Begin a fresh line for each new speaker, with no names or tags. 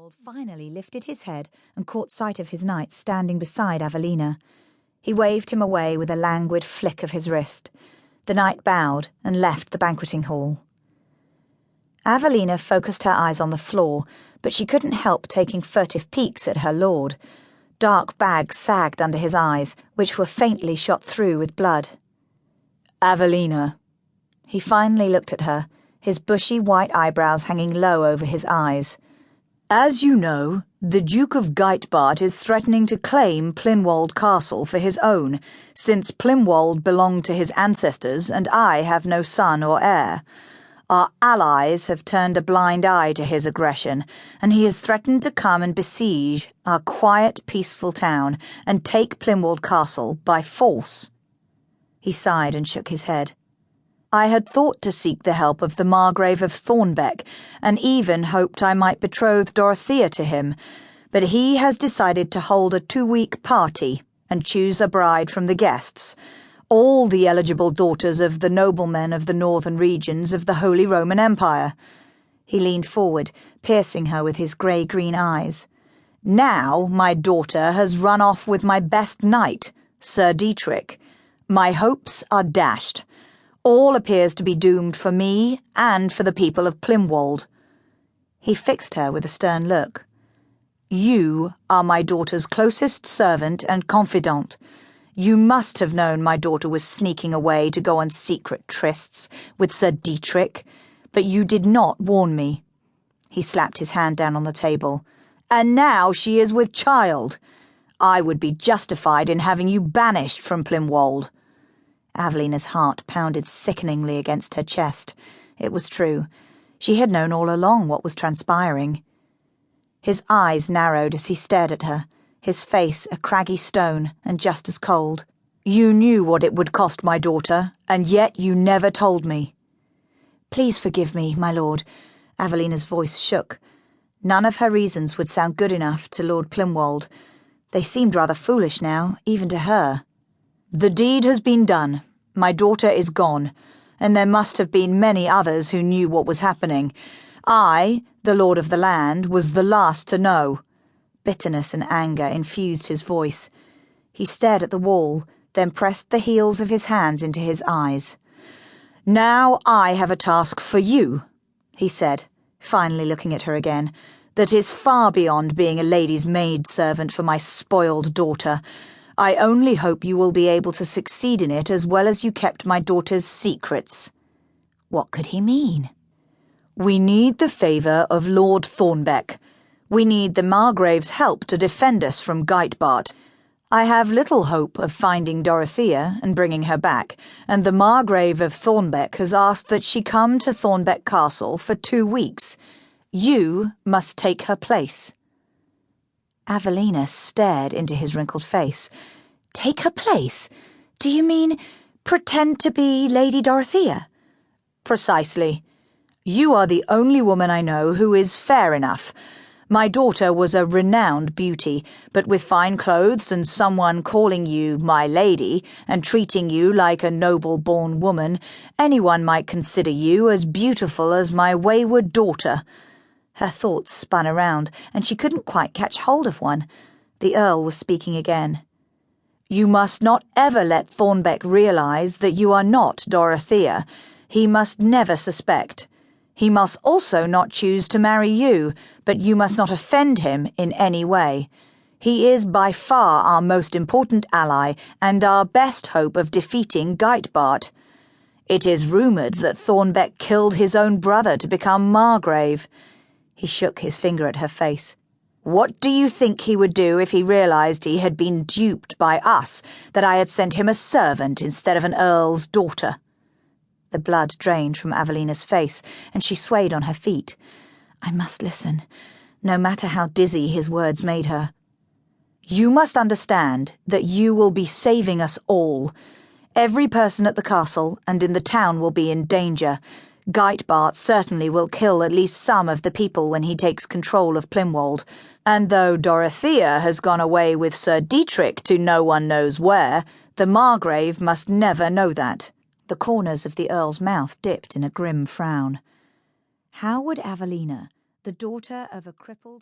Plimmwald finally lifted his head and caught sight of his knight standing beside Avelina. He waved him away with a languid flick of his wrist. The knight bowed and left the banqueting hall. Avelina focused her eyes on the floor, but she couldn't help taking furtive peeks at her lord. Dark bags sagged under his eyes, which were faintly shot through with blood. "Avelina." He finally looked at her, his bushy white eyebrows hanging low over his eyes. "As you know, the Duke of Geitbart is threatening to claim Plimmwald Castle for his own, since Plimmwald belonged to his ancestors and I have no son or heir. Our allies have turned a blind eye to his aggression, and he has threatened to come and besiege our quiet, peaceful town and take Plimmwald Castle by force." He sighed and shook his head. "I had thought to seek the help of the Margrave of Thornbeck, and even hoped I might betroth Dorothea to him, but he has decided to hold a 2-week party and choose a bride from the guests, all the eligible daughters of the noblemen of the northern regions of the Holy Roman Empire." He leaned forward, piercing her with his grey-green eyes. "Now my daughter has run off with my best knight, Sir Dietrich. My hopes are dashed. All appears to be doomed for me and for the people of Plimmwald." He fixed her with a stern look. "You are my daughter's closest servant and confidant. You must have known my daughter was sneaking away to go on secret trysts with Sir Dietrich, but you did not warn me." He slapped his hand down on the table. "And now she is with child. I would be justified in having you banished from Plimmwald." Avelina's heart pounded sickeningly against her chest. It was true. She had known all along what was transpiring. His eyes narrowed as he stared at her, his face a craggy stone and just as cold. "You knew what it would cost my daughter, and yet you never told me." "Please forgive me, my lord." Avelina's voice shook. None of her reasons would sound good enough to Lord Plimmwald. They seemed rather foolish now, even to her. "The deed has been done. My daughter is gone, and there must have been many others who knew what was happening. I, the lord of the land, was the last to know." Bitterness and anger infused his voice. He stared at the wall, then pressed the heels of his hands into his eyes. "Now I have a task for you," he said, finally looking at her again, "that is far beyond being a lady's maidservant for my spoiled daughter. I only hope you will be able to succeed in it as well as you kept my daughter's secrets." What could he mean? "We need the favour of Lord Thornbeck. We need the Margrave's help to defend us from Geitbart. I have little hope of finding Dorothea and bringing her back, and the Margrave of Thornbeck has asked that she come to Thornbeck Castle for 2 weeks. You must take her place." Avelina stared into his wrinkled face. "Take her place? Do you mean pretend to be Lady Dorothea?" "Precisely. You are the only woman I know who is fair enough. My daughter was a renowned beauty, but with fine clothes and someone calling you my lady and treating you like a noble-born woman, anyone might consider you as beautiful as my wayward daughter." Her thoughts spun around, and she couldn't quite catch hold of one. The Earl was speaking again. "You must not ever let Thornbeck realize that you are not Dorothea. He must never suspect. He must also not choose to marry you, but you must not offend him in any way. He is by far our most important ally and our best hope of defeating Geitbart. It is rumoured that Thornbeck killed his own brother to become Margrave." He shook his finger at her face. "What do you think he would do if he realised he had been duped by us, that I had sent him a servant instead of an earl's daughter?" The blood drained from Avelina's face, and she swayed on her feet. I must listen, no matter how dizzy his words made her. "You must understand that you will be saving us all. Every person at the castle and in the town will be in danger. Geitbart certainly will kill at least some of the people when he takes control of Plimmwald, and though Dorothea has gone away with Sir Dietrich to no one knows where, the Margrave must never know that." The corners of the Earl's mouth dipped in a grim frown. How would Avelina, the daughter of a crippled